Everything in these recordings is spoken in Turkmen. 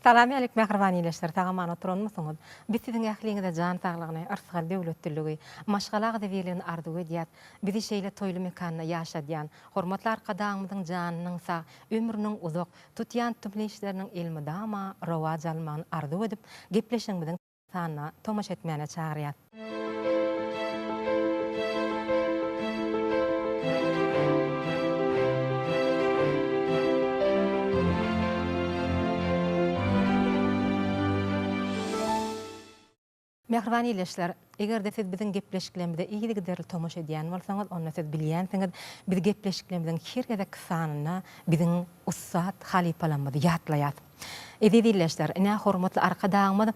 Salam aleykum mehribani ileşler tagamana turanmysyňyz? Biz siziň ähliňizde jan saglygyny, arsygal döwletdiligi, maşgala gydybirligini arzuw edýär. Bizi şeýle toýly mekanda ýaşadýan, hormatly arkadaşymyzyň janynyň sag, ömrüniň uzak, tutýan tümleşleriniň ilmi dama, rowaj almagyny arzuw edip, gepleşiňiziň sanyna tomaş etmäne çagyrýar. Mehribani ileşler, egerde siz biziň gepleşiklerimizde iýiligderli tomaş edýän bolsaňyz, onda siz bilýänsiňiz, biz gepleşiklerimizden her gezek sanyna biziň ussat halipalarymyzy ýatlaýar. Edidi ileşler, ine hormatly arkadaşymyz,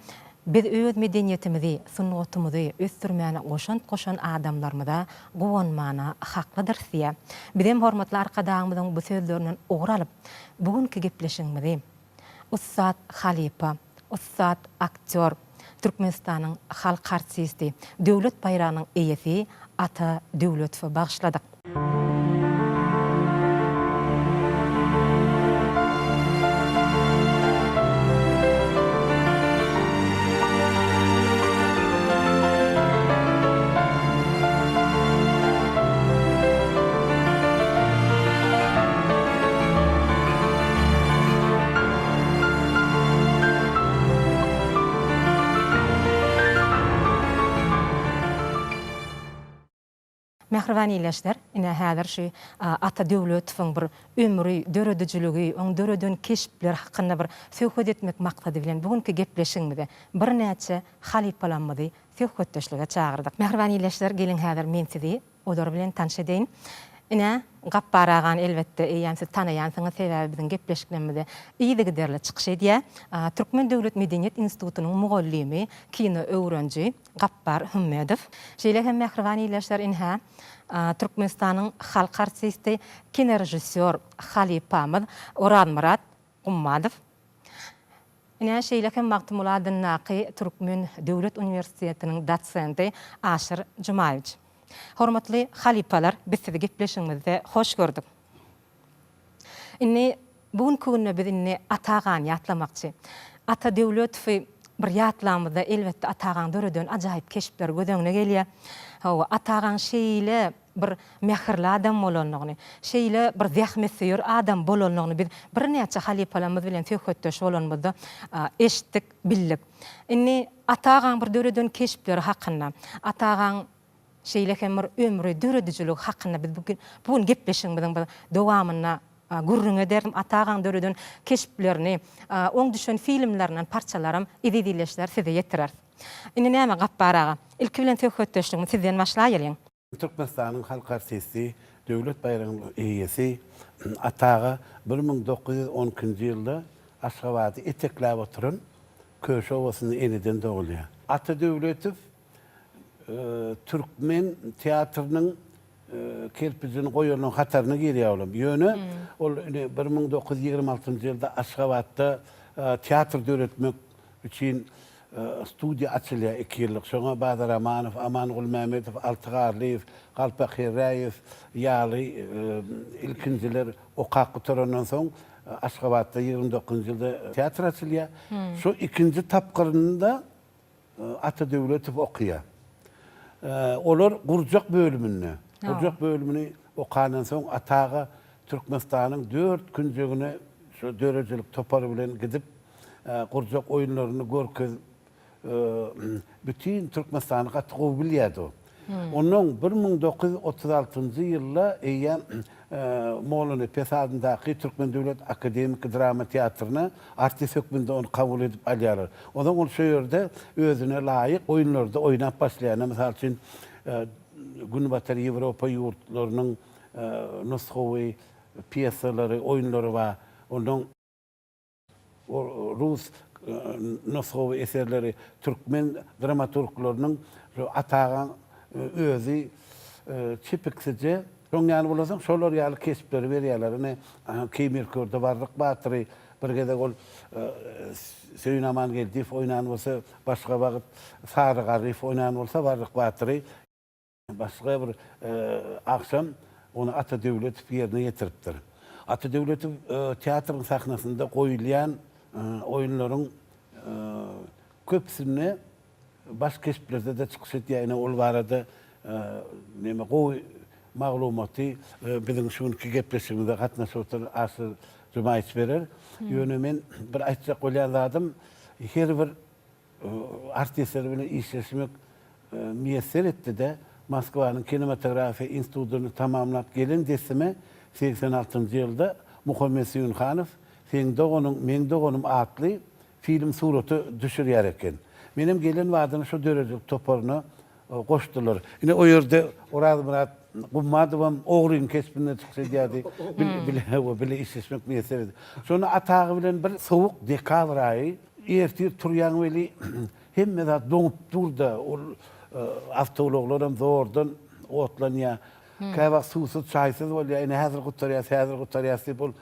biz öz medeniýetimizi, sunnatymyzy ösdürmäne goşan adamlarymyza gowanmana haklydyr diýe. Bizim hormatly arkadaşymyzyň bu sözlerinden ogry alyp, bugünkü gepleşigimizi ussat halipa, ussat aktyor, Türkmenistanyň halk artisti, döwlet bayragynyň eýesi Ata Döwletowy bagşladyk. Mehribani ileşler, ine häzir şu Ata Döwletowyň bir ömrü, döredijiligi, oň döredän keşipler hakynda bir söhbet etmek maksady bilen bugünkü gepleşigimizde bir näçe halipalarymyzy söhbetdeşlige çagyrdyk. Mehribani ileşler, gelin häzir men sizi odar bilen tanış edeyim. Ine Gappar agan elbetde eýänsiz tanaýansyňyz sebäbi biziň gepleşiklerimizde iýiligderli çykyş edýär. Türkmen Döwlet Medeniýet Institutunyň mugallimi, kino öwrenji Gappar Hümmedow. Şeýle hem mehribani ileşler inha Türkmenistanyň halk artisti, kino rejissor Halipamyz Orhan Murat Gummadow. Ine şeýle hem Magtumuladyn Naky Türkmen Döwlet Uniwersitetiniň dosenti Aşyr Jumaýew. Hormatly halipalar, biz sizi gepleşigimizde hoş gördük. Inni bugünkü günde biz inni Atagan ýatlamakçy. Ata Döwletowy bir ýatlamyzda elbetde Atagan döredän ajaýyp keşipler gözeňine gelýär. Atagan şeýle bir mehirli adam bolanlygyny, şeýle bir zähmet adam bolanlygyny biz bir näçe halipalarymyz bilen söhbetdeş bolanmyzda eşitdik, bildik. Inni Atagan bir döredän keşipleri hakynda, Atagan şeýle hem bir ömrü, döredijilik hakynda biz bugün gepleşigimizden dowamyna gurrun ederim. Atagan döredän keşiplerini, oň düşen filmlerinden parçalarym ededileşler size ýetirer. Indi näme Gappar aga? Ilki bilen söhbetdeşligimi sizden başlaýalyň. Türkmenistanyň halk artisti, döwlet bayragynyň eýesi Ataga 1912-nji ýylda Aşgabaty etekläp oturan köşe owasyny eniden dogulýar. Ata Döwletow Türkmen teatrının kerpizini goýanyň hataryna girýär. Ýöne ol 1926-njy ýylda Aşgabatda teatr döretmek üçin studiýa açylýar 2 ýyllyk. Şoňa Badar Amanow, Amangul Mämedow, Altygarlyw, Galpak Herraýew ýaly ilkinjiler okak guturandan soň Aşgabatda 29-njy ýylda teatr açylýar. Şu ikinji tapgyrynda Ata Döwletow okýar. Olar Gurjak bölümini okandan soň Ataga Türkmenistanyň 4 günjegine şu dörejilik topary bilen gidip Gurjak oýunlaryny görkezip bütün Türkmenistany gatgyw bilýärdi. Onuň 1936-njy ýylda eýen Moğolany Pesadyndaky Türkmen Döwlet Akademik Drama Teatryna artist hökmünde onu kabul edip alýarlar. Odan ol şu ýerde özüne laýyk oýunlarda oýnap başlaýan. Mesal üçin Günbatar Ýewropa ýurtlarynyň nusxawy piyesalary, oýunlary bar. Onuň Rus nusxawy eserleri, Türkmen dramaturglarynyň Atagan özü çipiksice Şoňany bolasaň şolar ýaly kesipleri berýärler. Ine Kemirkörde Barryk Batyry bir gede ol Söýün Amangeldiw oýnan bolsa, başga wagt Sary Garyf oýnan bolsa Barryk Batyry başga bir akşam onu Ata Döwletow ýerine ýetiripdir. Ata Döwletow teatrın sahnasında goýulýan oyunların köpsüne baş keşplerde de çıkış etýäne ol barada näme gowy maglumaty biziň şunky gepleşigimizde gatnaşyp otur asy jymaýyç berer. Ýöne men bir aýtjak bolýanladym. Her bir artistler bilen işleşmek müýesser etdi de Moskwanyň kinematografiýa institutyny tamamlap gelen desime 86-njy ýylda Muhammed Süýünhanow "Sen dogonuň, men dogonum" atly film suraty düşürýär eken. Menim gelen wadyny şu döredip toparyna goşdular. Ine o ýerde Oraz Murat Gummadowam ogryň kesbine çyksa diýdi. Bile işleşmek müýesser edi. Şonu atagy bilen bir sowuk dekabr aýy ertir turýan weli hemme zat doňup durda. Ol avtologlaram zordan otlanýa. Käwaq susuz çaýsyz bolýar. Ine häzir gutarýas diýip ol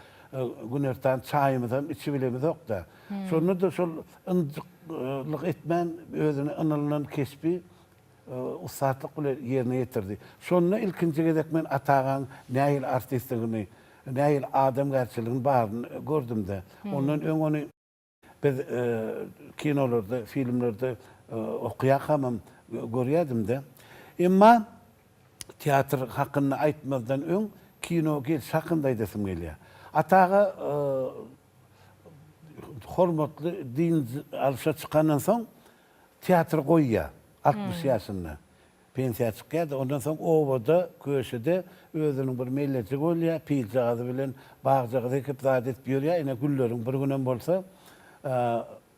günertan çaýymyzam içi bilemiz ok da. Şonu da şol ynjylyk etmän özüne ynlylan kesbi usatlyk bilen ýerine ýetirdi. Şonu ilkinji gezek men atagan näil artistligini, näil adamgarçylygyny baryny gördüm de. Ondan öň ony biz kinolarda, filmlerde okuýakamam, görýärdim de. Emma teatr hakyny aýtmazdan öň kino gel hakynda aýdasym gelýär. Ataga hormatly din alşa çykandan soň teatr goýýar 60 ýaşynda. Pensiýa çykýar, ondan soň owada, köşede özüniň bir melleti bolýar, pijagazy bilen bagjagy ekip zat etip ýörýär. Ine gülleriň bir günem bolsa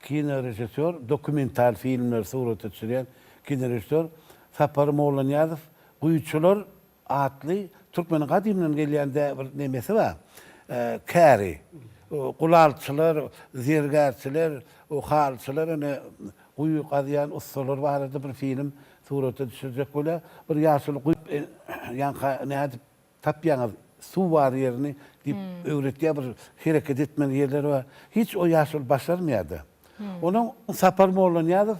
kino rejissör, dokumental filmler suraty düşürýän kino rejissör Sapar Mollanyazov Guýçular atly türkmen gadymdan gelýände bir nemesi bar. Käri, gulalçylar, zergärçiler, halçylar ene guýu gadýan ustalar barada bir film suraty düşürjek bolýar. Bir ýaşyl guýup ýanka näde tapýaňyz suw bar ýerini dip öwretýär bir hereket etmen ýerleri bar. Hiç o ýaşyl başarmaýardy. Onuň Sapar Mollanyazov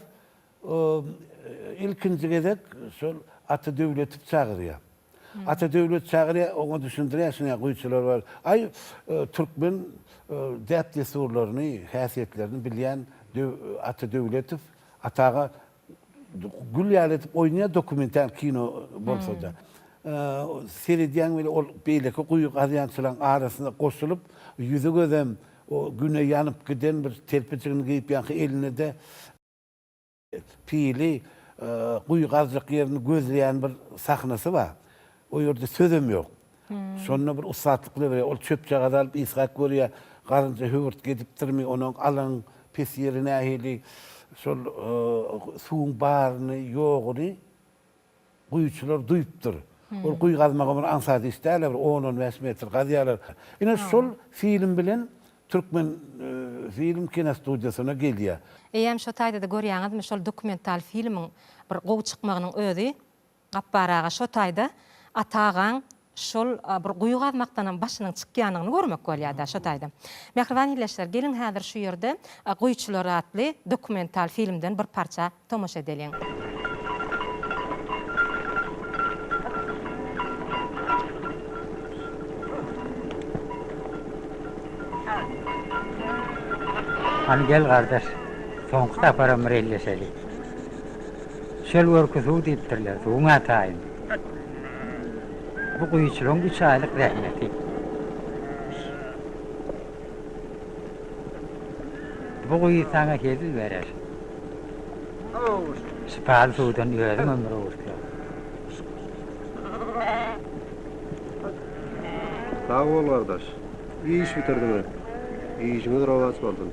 ilkinji gezek şol Ata Döwletip çagyrýar. Ata Döwlet çagyrýar, oňa düşündirýär, şuna guýçylar bar. Ay türkmen däp desurlaryny, häsiýetlerini bilýän Ata Döwletip ataga gül ýaletip oýnaýan dokumental kino bolsa da. Seredýän we ol beýleki guýu gadýançylaryň arasynda goşulyp, ýüzi gözem o güne yanıp giden bir telpecigini giyip yankı eline de pili kuyu gazlık yerini gözleyen bir sahnası var. O yerde sözüm yok. Sonra bir usatlıklı veriyor. O çöpçe kadar bir iskat görüyor. Karınca hüvürt gidip durmuyor. Onun alın pis yerine ahili suğun bağrını yoğunu kuyuçular duyuptur. O kuyu kazmağa bir ansatı isterler. 10-15 metre kazıyorlar. Yine sol film bilen Türkmen film kino studiosuna geliyor. Eýem şo taýda da görýäňizmi şol dokumental filmiň bir gowy çykmagynyň özi gapparaga şo taýda atagan şol bir guýu gazmakdan başynyň çykýanyny görmek bolýar şo taýda. Mehriban ýerleşler, gelin häzir şu ýerde Guýçular atly dokumental filmden bir parça tomoşa edelim. Hani gel kardeş, soňky param reýleşeli. Şol görkü suw diýipdirler, suwuňa taýyn. Bu guýçularyň 3 aýlyk rahmeti. Bu guýy saňa hezil berer. Şipal suwdan ýöreň ömrü urtlar. Sağ ol kardeş. İyi iş bitirdin. İyi işimiz ravaz buldun.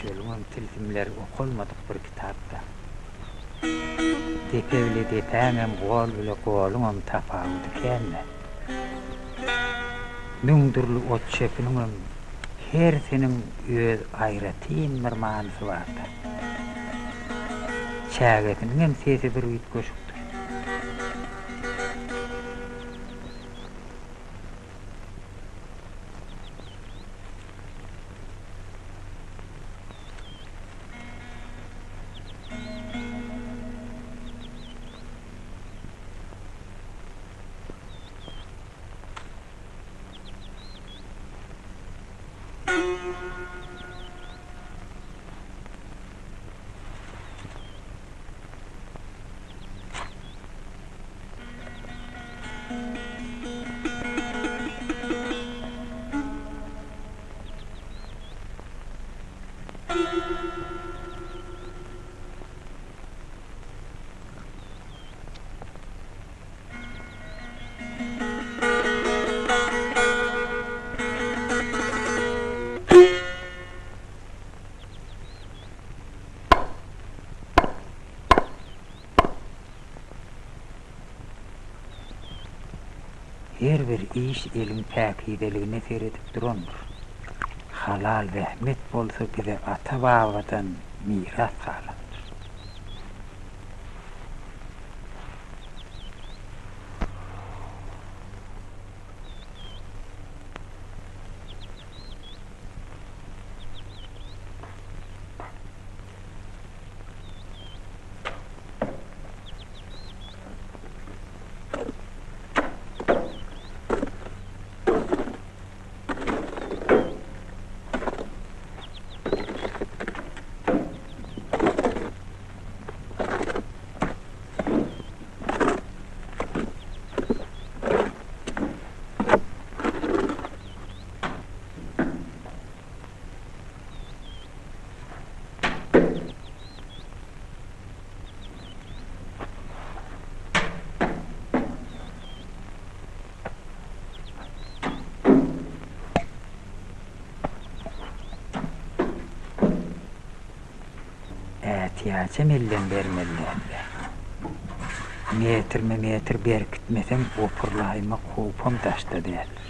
şölüňem tilsimler okulmadyk bir kitapda. Depewli depäňem gol bile goluňam tapawudy kenne. Müňdürli ot şepiniňem her seniň öz aýratyn bir manysy bardy. Şägetiniň sesi bir üýt goşukdy. Her bir iş eliň päkideligine seredip durandyr. Halal rahmet bolsa bize ata-babadan miras kalandyr. Ätiýaçam elden bermellerdi. Metr berkitmesem opurlaýma kopam taşda dälir.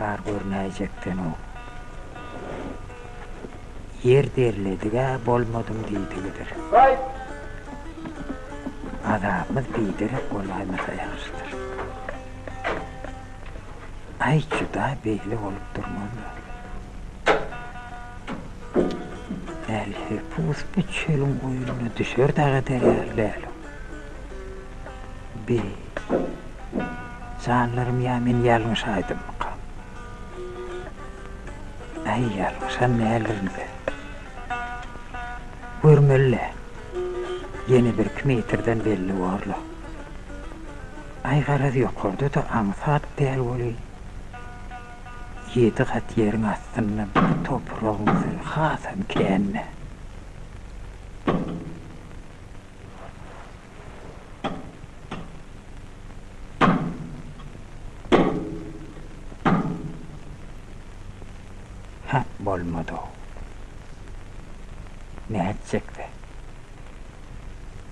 kar görnäjekden o. Yer derlediga bolmadım diýdigidir. Adamız biderek bolamasa ýaşydyr. Ay juda beýle bolup durmanda. Elhi pus biçelin oýunyna düşer daga derler. Be. Canlarım ya men ýalňyş aýdymyka. Ay ýalňyşan nälerinde. Görmelle. Yeni bir kilometrden belli varlı. Ay garaz ýokurdy da aňsat däl boli. 7 kat yerin astynda toprağymyzy hasam kenne. Ha, bolmady o. Näçekdi?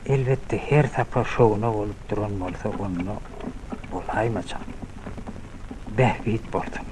Elbette her sapa şowuna bolup duran bolsa onu bolaýmaçam. Behbit boldum.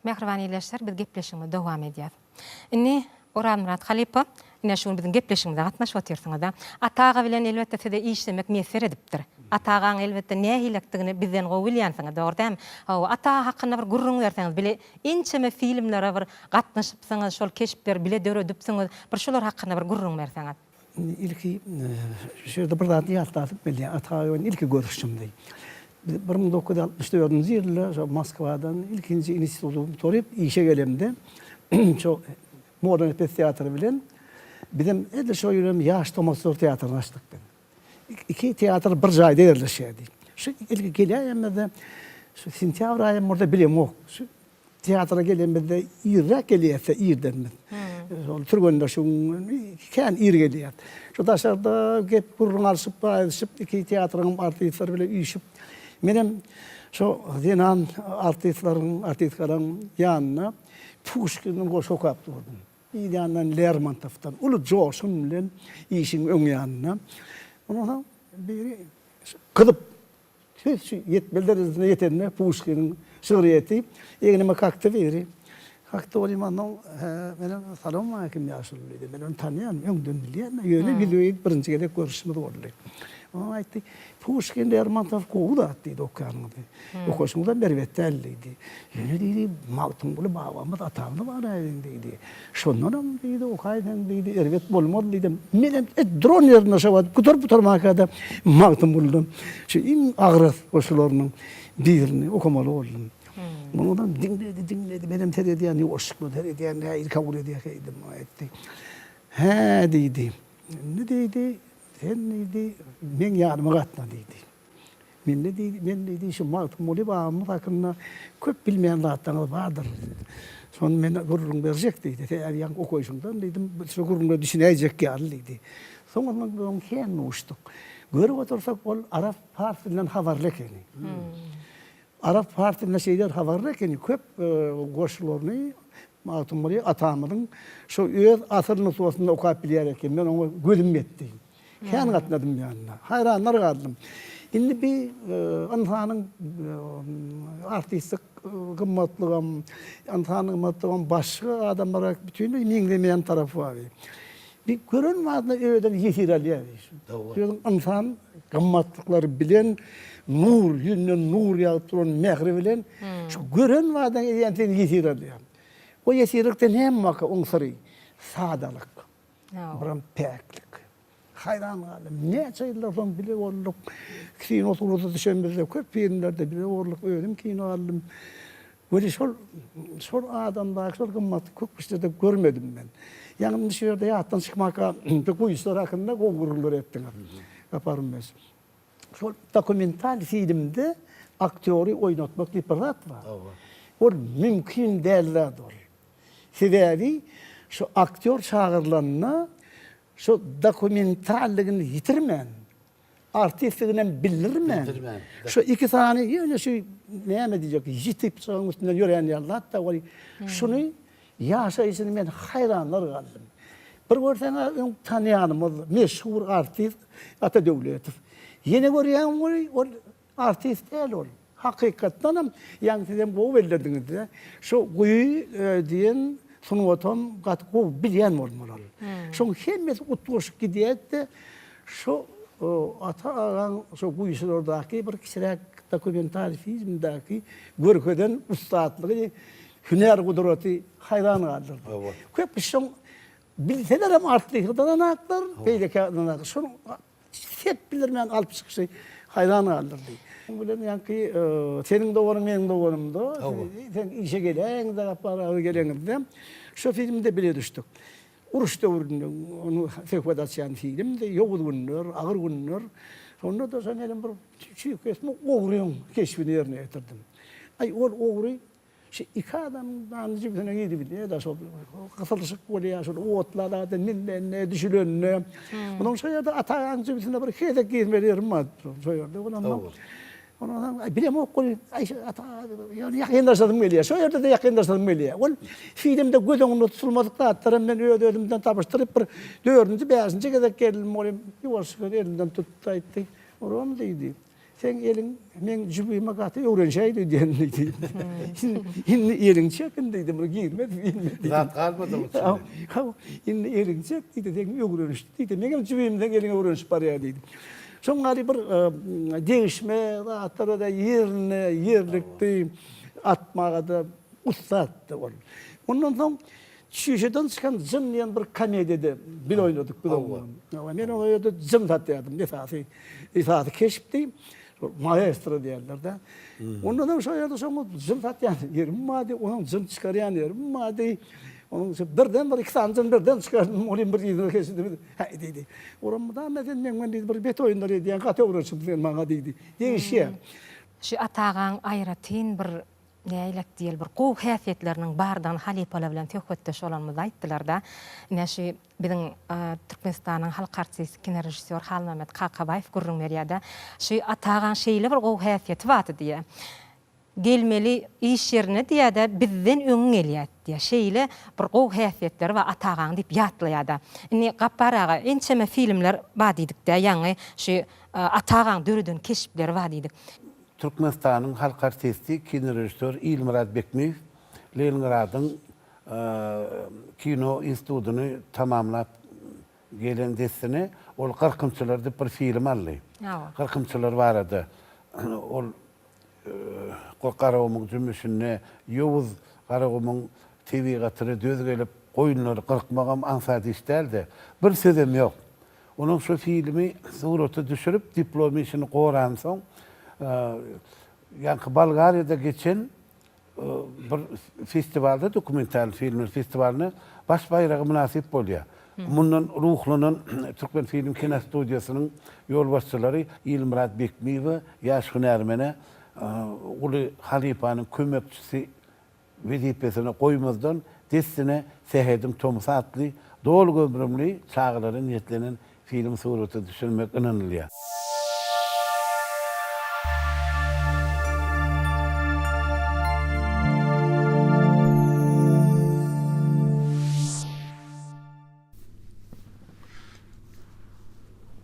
Mehribany ýerleşler, biz gepleşigimize dowam edýär. Inni Orhan Murat Halipa, ine şu biziň gepleşigimize gatnaşyp oturýarsyňyz da. Ataga bilen elbetde size işlemek meser edipdir. Atagaň elbetde nähilekdigini bizden gowy bilýänsiňiz, dogry. Ata hakynda bir gurrun berseňiz, bile inçeme filmlere bir gatnaşypsyňyz, şol keşipler bile döredipsiňiz, bir şolar hakynda bir gurrun berseňiz. İlki şerde bir zat ýatlatyp bilýän Atagaň ilki görüşümdi. 1964 ýylda Moskwadan ilkinji institutu bitoryp işe gelemde. Çok modern teatr bilen bizim edil şo ýürüm ýaş Tomasor teatryny açdyk ben. İki teatr bir jaýda ýerleşýärdi. Şu ilki gelýärmede şu sentýabr aýym orada bilem ok. Şu teatra gelemede ýürek gelýärse ýerden. Ol turganda şu kän ýer gelýär. Şu daşarda gep gurrun alyşyp baýdyşyp iki teatryň artistler bilen üýşüp menem şu denan artistlaryň ýanyna Pushkin'in goşok yaptırdım. Bir yandan Lermontov'tan, Ulu Josh'un bilen işin ön yanına. Ondan biri kılıp, yetmelerine yetenine Pushkin'in şiiriyeti, eğnime kalktı biri. Kalktı olayım anlam, benim salam hakim yaşlıydı. Ben onu tanıyan, ön döndüleyen, öyle videoyu birinci kere görüşümde oldu. Ama aytti, Pushkin Lermontov kovu da attıydı o kanıdı. O koşumda bervetelliydi. Yine dedi, mağtım bulu bağlamız atamda var dedi. Şundan dedi, o kaydan dedi, ervet bolmadı dedi. Menem drone yerine şavad, kutar makada mağtım buldum. Şu im ağrı koşularının birini okumalı oldum. Ondan dinledi. Benim terediyen yoşuklu, terediyen hayır kabul ediyekeydim. He dedi. Ne dedi? Sen dedi, men yardıma gatna dedi. Men dedi, şu mağtım olup ağamız hakkında köp bilmeyen rahatlarınız vardır. Sonra men gururun verecek dedi. Eğer yan okuyuşundan dedim, şu gururunu düşünecek geldi dedi. Sonra ben kendini uçtuk. Görüp otursak ol Arap Partisi'nden haberlekeni. Arap Partisi'nden şeyler haberlekeni köp koşullarını mağtım olup atamının şu öz asırını soğusunda okuyup biliyerek ben onu gözüm ettim. Kän gatnadım ýanyna. Hayranlar galdım. Indi bir anhanyň artistik gymmatlygy, anhanyň gymmatlygy başga adamlara bütün miňlemeýän tarapy bar. Bir görün wagtynda öýden ýetir alýar. Şol anhan gymmatlyklary bilen nur, ýünden nur ýagyp duran mehri bilen şu görün wagtynda ýetir alýar. O ýetirlikden hemme oňsary sadalyk. Biram peklik. Hayran kaldım. Ne çaylardan bile olduk. Kino oturdu düşenmezde köp yerinlerde bile olduk. Öğrendim kino aldım. Böyle şol adamda şol gymmaty kökbüşde görmedim ben. Yani şu yerde yattan çıkmaka kuyuslar hakkında gogurulur ettiler. Yaparım ben. Şol dokumental filmde aktörü oynatmak liparat var. O mümkün değildir. Sebebi şu aktör çağırılanına şu dokumentalligini yitirmen. Artistliğinden bildirmen. Şu iki tane yani şu ne diyecek? Jitip sağın üstünden yürüyen yerler da var. Şunu yaşayışını ben hayranlar kaldım. Bir görsene tanıyanım meşhur artist Atadevletov. Yine görüyen o artist değil o. Hakikaten yani sizin bu verdiniz de şu guyu diyen sunuvatam katku bilen olmalı. Şu hemmet utuşup gidiyor de şu ata şu guyuşlardaki bir kişilik dokumental filmdeki görkeden ustadlığı hüner kudreti hayran kaldım. Köp şu bilseler hem artlıktan aktar peylekadan şunu hep bilirmen alıp çıkışı hayran kaldım. Bulan yani senin doğanın benim doğanım da sen işe gelen de para gelen de şu filmde bile düştük. Uruş dövründe onu fevkalade filmde yoğun günler, ağır günler. Sonra da sen benim bir küçük esme oğruyum keşfini yerine getirdim. Ay oğru iki adamdan cibine giydi bir de şu kafalışık oluyor şu otlarda da ne düşülön. Bunun sonra da atağın cibine bir kede giymeleri var. Sonra da onu bilem o kol yani yakınlaştırdım geliyor. Şu yerde de yakınlaştırdım geliyor. O filmde gözümün tutulmadıkta atlarım ben ödümden tabıştırıp bir dördüncü beşinci kadar geldim olayım. Yuvarsak elimden tuttu etti. Oram deydi. Sen elin men cübüme katı öğrenşeydi diyenliydi. Şimdi elin çekin dedi bunu girmedi. Zat kalmadı mı? Şimdi elin çek dedi sen öğrenişti dedi. Men cübümden elin öğreniş paraya dedi. Sonra bir değişme, rahatlara da yerlikte atmağa da ustad da var. Ondan sonra şişeden çıkan zın diyen bir komedide bir oynadık. Ben orada zın tatlıyadım. Nefası keşifti. Maestro diyorlar da. Ondan sonra zın tatlıyan yerim. Madde onun zın çıkarayan yerim. Madde onun birden bir iki tane birden çıkardım. Olayım bir yılda kesildi. Hay dedi. Oramda ben bir bet oyunları diyen katı uğraşım bana dedi. Değişiyor. Şu atağan ayratin bir neylek diýil bir gow häsiýetleriniň bardan halipalar bilen töhbetdeş olanmyzy aýtdylar da. Ine şu biziň Türkmenistanyň halk artisti kino rejissor Halmamet Kakabayew gurrun berýärde. Şu atağan şeýle bir gow häsiýeti baty diýe. Gelmeli iş yerine diýär bizden öňe gelýär diýär. Şeýle bir gow häsiýetleri we atağan diýip ýatlaýar. Ine gapparaga ençeme filmler bar diýdik de, ýani şu atağan döredin keşipleri bar diýdik. Türkmenistan'ın halk artisti, kino rejissör İlmurad Bekmeyev, Leningrad'ın kino institutunu tamamlap gelen desini, ol 40-çylarda bir film aldy. 40-çylar barada. Ol Qaragumyň jümüşine, Ýowuz Qaragumyň TV gatyry döz gelip goýunlary qyrkmagam ansat işdäldi. Bir sözüm ýok. Onun şu filmi suraty düşürüp diplom işini goran soň yani Bulgarya'da geçen bir festivalda dokumental film festivalına baş bayrağı münasip bolýar. Bunun ruhlunun Türkmen Film Kino Studiýasynyň ýolbaşçylary İlmurad Bekmeyew ýaş hünärmene uly halipanyň kömekçisi wezipesine goýmazdan destine Sehedim Tomus atly dol gömrümli çağlary niýetlenen film suraty düşürmek ynanylýar.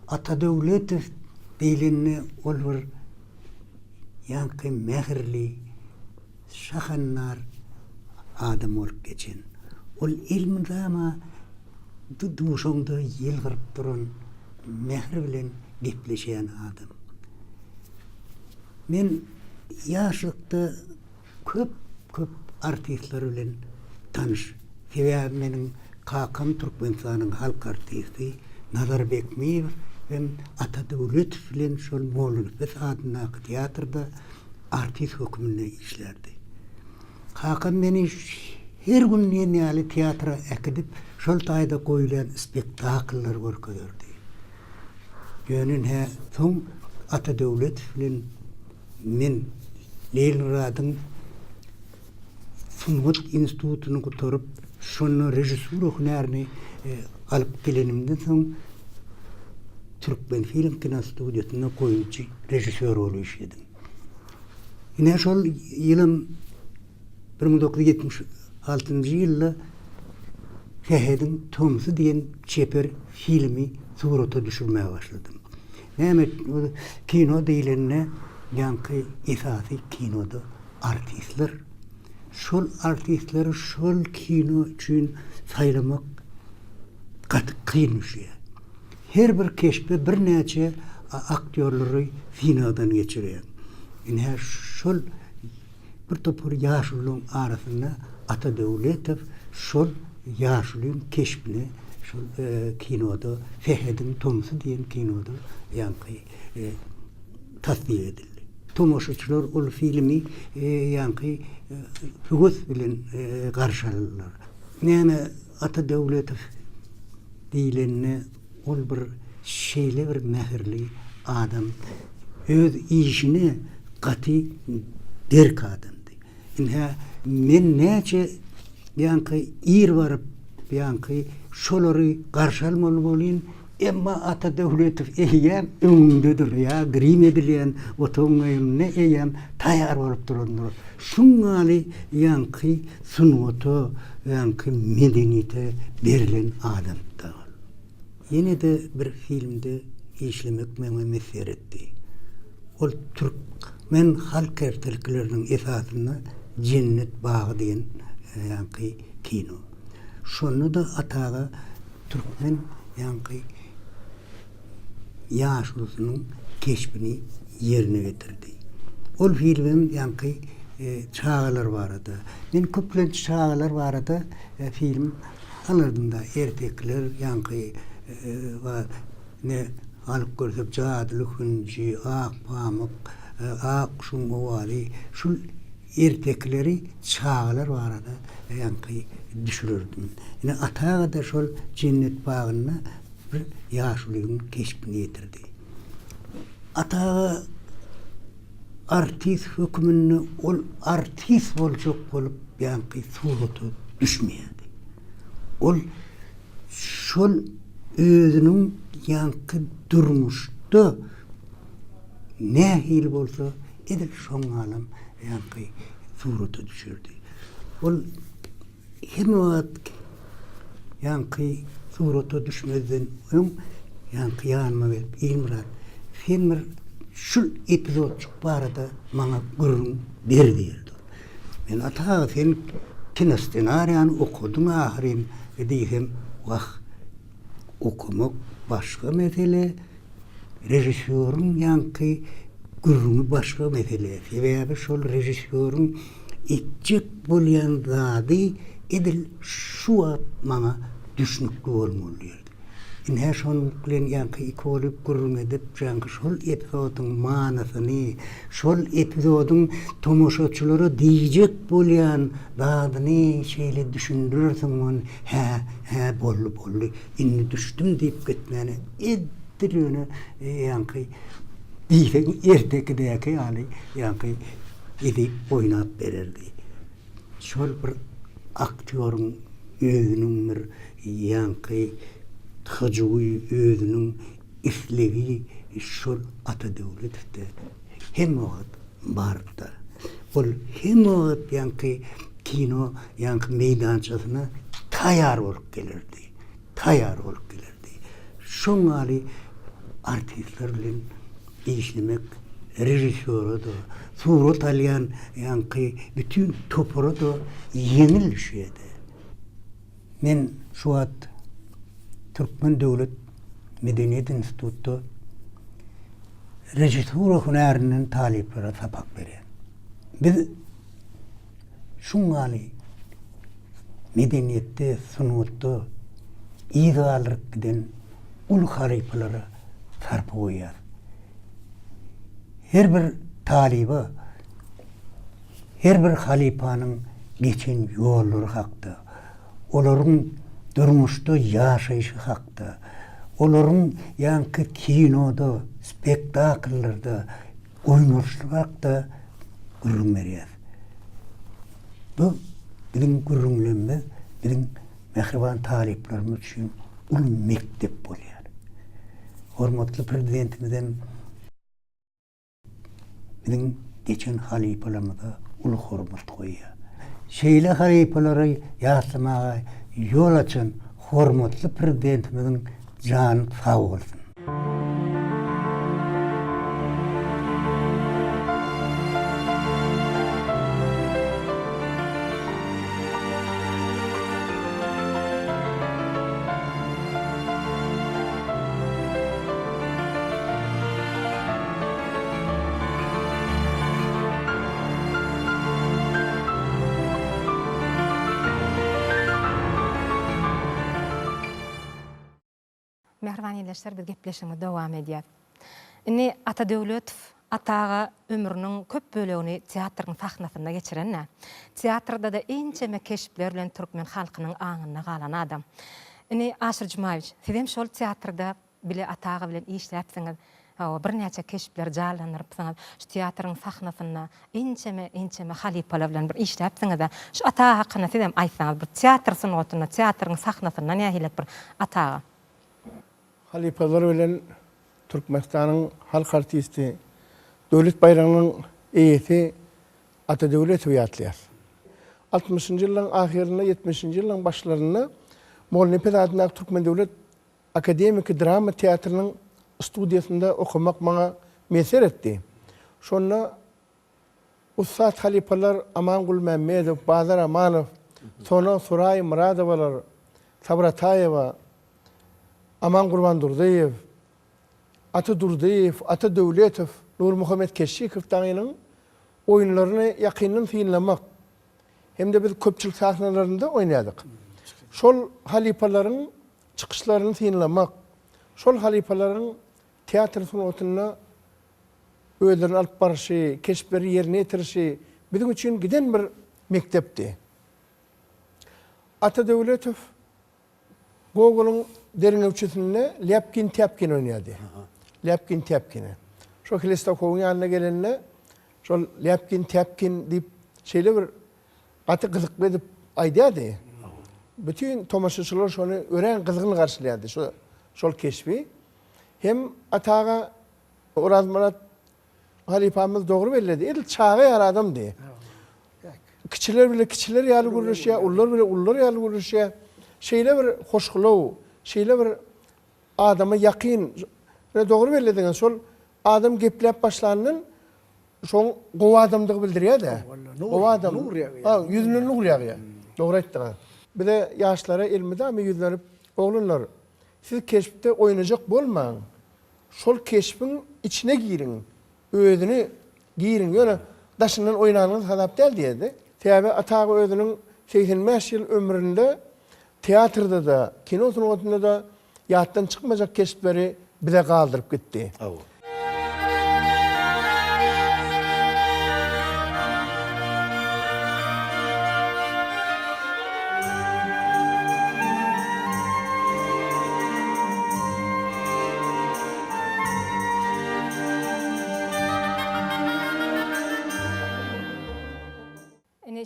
Atadevletov beýlenni ol bir ýanky mähirli şahannar adam bolup geçen. Ol ilminde ama duşoňda ýylgyryp duran mähir bilen gepleşen adam. Men ýaşlykda köp artistler bilen tanış. Sebäbi meniň kakam Türkmenistanyň halk artisti Nazar Bekmeyew hem Atadevletov bilen şol Moğolbet adına teatrda artist hökmünde işlerdi. Hakan meni her gün ýene teatra ekidip şol taýda goýulan spektakllar görkezerdi. Ýönün he soň Ata Döwlet bilen men Leningradyň Sungut institutuny guturup şonu rejissur hünärini alyp gelenimden soň Türkmen Film Kino Studiýasyna goýunçy rejissör bolup işledim. Ine şol ýylym 1976-njy ýylda Fehedin Tomsy diýen çeper filmi surata düşürmäge başladym. Näme kino diýilende ýanky esasy kinoda artistler, şol artistleri şol kino üçin saýlamak kyn iş. Her bir keşpe bir näçe aktörleri finadan geçirýär. Ine şol bir topur ýaşlyň arasynda Ata Döwletow şol ýaşlyň keşpini şol kinoda Fehedin Tomsy diýen kinoda ýanky tasdip edildi. Tomoşaçylar ol filmi ýanky hüwes bilen garşy aldylar. Näme Ata Döwletow diýilende ol bir şeýle bir mähirli adam öz işini gaty derk adamdy. Ine men näçe ýanky ir baryp ýanky şolary garşy almaly bolýan, emma Ata Döwletow eýem öňündedir ýa grim edilýän otoňyny eýem taýýar bolup durandyr. Şuňaly ýanky sunwaty ýanky medeniýete berilen adam. Yine de bir filmde işlemek meni mesir etdi. Ol Türkmen halk ertelkilerinin esasyny Cennet Bağı diýen ýanky kino. Şonu da Ataga Türkmen ýanky ýaşlysynyň keşbini ýerine getirdi. Ol filmim ýanky çağalar barada. Men köplen çağalar barada film alırdım da ertekler ýanky va ne alıp görsep Jadlyk hünji, ak pamuk, ak şuňwary şul ertekleri çağalar barada ýanky düşürürdüm. Ine Ataga da şol Cennet Bagyna bir ýaşlygyň keşbini ýetirdi. Ataga artist hökmünde ol artist boljak bolup ýanky suraty düşmeýärdi. Ol şol özünün ýanky durmuşda nähil bolsa edil şoň alam ýanky suraty düşürdi. Ol hemewat ýanky suraty düşmeden öň ýanky ýanyma gelip İlmirat filmler şul epizodçuk barada maňa gurrun berdi. Men Ataga film kino ssenariýany okudum ahirem diýsem wah okumak başga mesele, rejissörün ýanky gurruny başga mesele. Sebäbi şol rejissörün etjek bolýan zady edil şu maňa düşnükli bolmaly. Ine şol bilen ýanky ikolup gurrun edip ýanky şol epizodyň manasyny, şol epizodyň tomoşaçylara diýjek bolýan zadyny şeýle düşündirersiň, ha bolly, inni düşdüm diýip gitmäni edilýäni ýanky diýsen ertekidäki ýaly ýanky edip oýnap bererdi. Şol bir aktörüň özüniň bir ýanky Hacıwy özünün islegi şol Ata Döwletde hemewat barda. Ol hemewat ýanky kino ýanky meýdançasyna taýýar bolup gelirdi. Şoňaly artistler bilen işlemek rejissöre da, surat alýan ýanky bütün topara da ýeňil düşýärdi. Men şu wagt Türkmen Döwlet Medeniýet Institutunda rejissura hünäriniň taliplere sapak berýär. Biz şuňaly medeniýetde, sunutda ýygalyk giden ul hariplere sarp goýýar. Her bir taliba, her bir halipanyň geçen yolları hakda. Oların durmuşda yaşayışı hakda. Oların yankı kinoda, spektakıllarda, oynarışlık hakda gurrun berýär. Bu bizim gurrunlememiz, bizim mehriban taliplerimiz için ulu mektep bolýar. Hormatly prezidentimizden bizim geçen halipalarımıza ulu hormat koyýar. Şeýle halipalara ýaslamaga yol açan hormatly prezidentimizin jany sag bolsun. Mehriban ýerleşler bir gepleşime dowam edýär. Ine Ata Döwletov ataga ömrüniň köp bölegini teatrın sahnasynda geçiren. Teatrda da ençeme keşipler bilen türkmen halkynyň aňyna galan adam. Ine Aşyr Jumaýew, sizem şol teatrda bile ataga bilen işläpsiňiz. Bir näçe keşipler jalanlarypsyňyz. Şu teatrın sahnasynda ençeme halipalar bilen bir işläpsiňiz. Şu ata hakyna sizem aýtsaňyz, bir teatr sunugatyna, teatrın sahnasynda nähilek bir ataga. Halipalar bilen Türkmenistan'ın halk artisti Döwlet Bayramynyň eýesi Ata Döwletow ýatlaýar. 60-njy ýyllaryň ahirine 70-njy ýyllaryň başlaryna Mollnepet adynda Türkmen Döwlet Akademik Drama Teatrınyň studiýasynda okumak maňa meser etdi. Şonda Ustad halipalar Amangul Memmedow, Bazar Amanow, sonra Suray Muradowalar, Sabratayewa, Aman Gurban Durdayev, Ata Durdayev, Ata Döwletow, Nur Muhammed Keşşikow taýynyň oýunlaryny ýakyndan synlamak hem de biz köpçülik sahnalarynda oýnaýdyk. Şol halipalaryň çykyşlaryny synlamak, şol halipalaryň teatr sunugatyna öýlerini alyp barşy, keşipleri ýerine ýetirişi bizim üçin giden bir mektepdi. Ata Döwletow Gogol'un derin ölçüsünde Lepkin Tepkin oynadı. Lepkin Tepkin'i. Şu Hlistakov'un yanına gelenle şu Lepkin Tepkin deyip şeyle bir atı kızıklı edip aydadı. Bütün tomaşıçılar şunu öğren kızgın karşılayadı. Şol keşfi. Hem atağa Oraz Murat halifamız doğru belirledi. El çağı yar adam diye. Kiçiler bile kiçiler yalı guruşya, ullar bile ullar yalı guruşya. Şeyle bir hoşgulaw, şeyle bir adama yakın. Doğru belirlediğin sol adam geplep başlanın şoň gowa adamdygy bildirýär da. Gowa adam. Yüzünden nur ýagýar. Doğru aýtdyň. Bir de ýaşlara ilmide ama yüzlenip oğlunlar siz keşipte oýnajak bolmaň. Şol keşipin içine girin. Özünü girin. Ýöne daşyndan oýnanyňyz hadap däl diýdi. Täze atagy özüniň 85 ýyl ömründe teatrda da, kino sunugatynda da ýatdan çykmajak keşipleri bize galdyryp gitdi.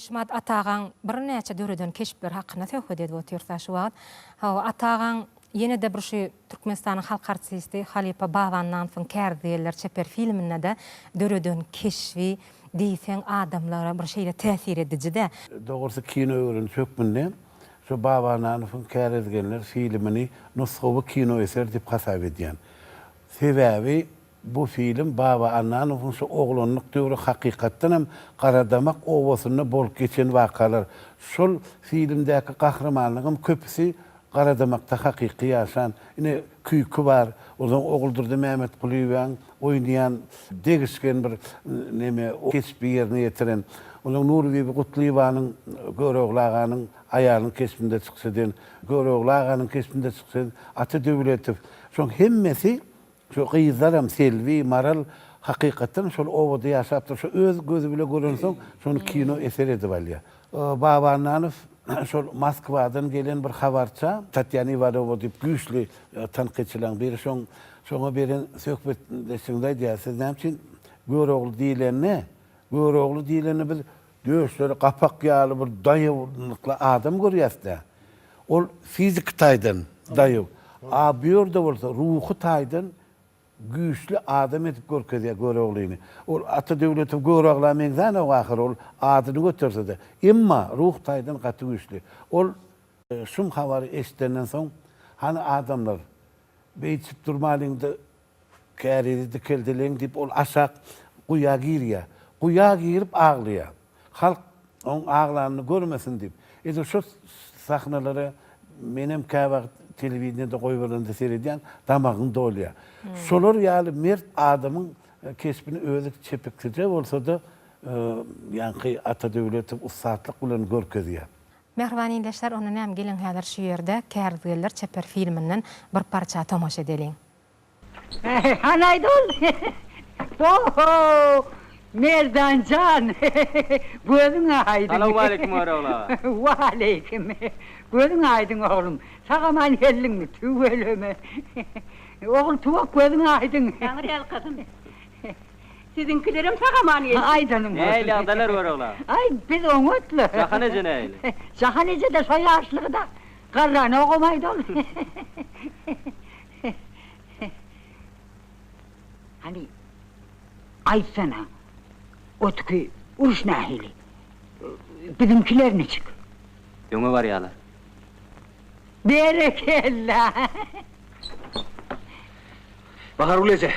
Şumat atagan bir näçe döredön keşipler hakyna söhbet edip otursa şu wagt. Atagan ýene de bir şu Türkmenistanyň halk artisti Halipa Babandan soň Kärdiýerler çeper filminde de döredön keşfi diýsen adamlara bir şeýle täsir edijide. Dogrusu kino öwrün çökmünde şu Babandan soň Kärdiýerler filmini nusgawy kino eser diýip hasap edýän. Sebäbi bu film Baba Annanyň şu oglanyk döwri hakykatdan hem Garadamak owasyny bolup geçen wakalar. Şol filmdäki kahramanlygym köpüsi Garadamakda hakyky ýaşan. Ine küýkü bar. Oňa Oguldurdy Mehmet Kuliýeň oýnaýan degişken bir neme kesbi ýerine ýetiren. Oňa Nurbibi Gutluýewanyň Göreglaganyň aýalynyň kesbinde çyksadan, Göreglaganyň kesbinde çyksadan Ata Döwletow. Şoň hemmesi şu gyýzaram Selvi, Maral hakykatdan şol owada ýaşapdyr. Şu öz gözü bile görensoň şonu kino eser edip alýar. Babananov şol Moskvadan gelen bir habarça Tatyana Ivanova diýip güýçli tanqyçylaryň biri şoňa beren söhbetleşiginde diýär, siz näçin görogly diýilenne, görogly diýilenne biz göýçleri gapak ýaly bir daýywlykly adam görýärdi. Ol fizik taýdan daýyw. A bu ýerde bolsa ruhy taýdan güýçli adam edip görkezýär göroglyny. Ol ata döwleti göroglar meňzan ahir ol adyny götürse-de. Emma ruh taýdan gaty güýçli. Ol şum habary eşitenden soň hani adamlar beýtip durmalyňda käridi dikeldileň diýip ol aşak guýa girýär. Guýa girip aglaýar. Halk oň aglanyny görmesin diýip. Eýle şu sahnalary menem käbä telewizionyda goýberlerde seredýän damagym dolýar. Şolar ýaly mert adamyň kesbini özü çepekçe bolsa-da ýa-ni ata döwleti ussatlyk bilen görkezýär. Mehriban ýeşler, onu näme gelen häzir şu ýerde Kärdiler çeper filminden bir parça tomaşa edeliň. Hanaydol. Oho! Merdancan. Gözün aydın. Assalamu alaykum oğlum. Wa aleyküm. Gözün aydın oğlum. Sagaman gelin tüveleme. Oğul tuvak gözün aydın. Yanır kadın. Sizinkilerim sagaman gelin. Aydınım. Neyle adalar var oğlum? Ay biz umutlu. Şahanece neyle? Şahanece de soy yaşlığı da. Karranı okumaydol. Hani aytsana, otki uruş nahili, bizimkiler ne çık? Yönü var yalar. Berekella! Bahar ulece.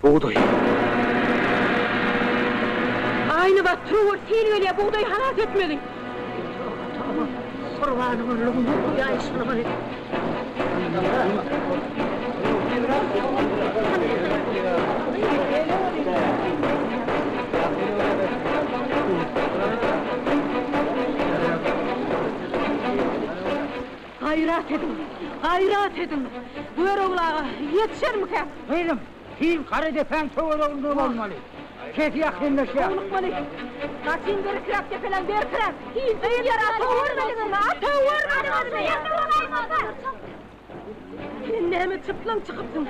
Buğday. Aynı bak Truvar sen öyle buğdayı halas etmedin. Kurbanımın luğunu ya işini. Hayrat edin. Buyur oğlağa, yetişer mi ki? Buyurun, film karı defen çoğur olduğum olmalı. Keyfi yakınla şey yap. Olmalı. Kaçın bir kırak tepelen bir kırak. Değil yara, toğur benim ha, toğur benim. Sen ne mi çıplan çıkıpsın?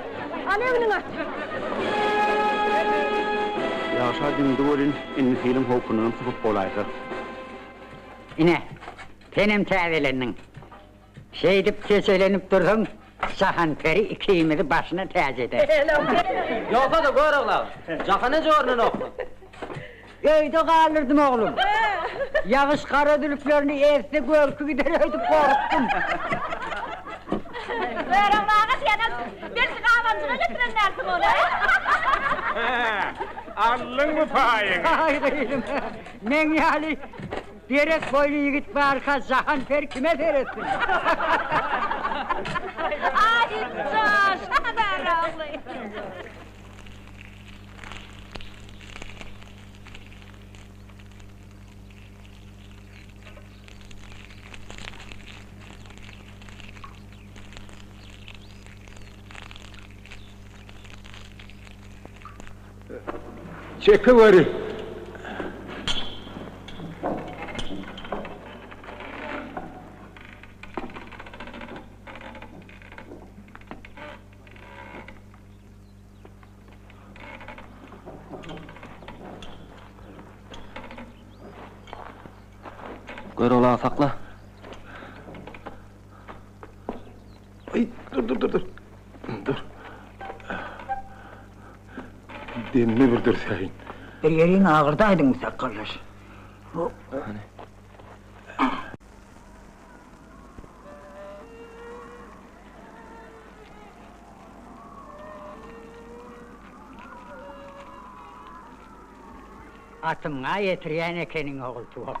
Alevinin açtı. Yaşadığım duvarın en film hokunun sıkıp olaydı. İne, benim teveleninin. Şey edip keselenip durdun, Şahan Peri ikimizi başına tez eder. Yoksa da gör oğlum. Şahanece ornun oku. Köyde kalırdım oğlum. Yağış karadülüklerini ezdi, gölkü gidereydik, korktum. Buyurun bağız yana, bir kahvancına getirenlersin onu. Allın mı payın? Ay kıyım, men yani derek boylu yigit barka Şahan Peri kime verirsin? Ay coş, ben ağlayayım. Çekiverin. Gör oğlum sakla. Ay dur. Dur. Demini bir dur sen. Yerin ağırdaydın mı sen kardeş? Atımğa yetiriyen ekenin oğul tuvak.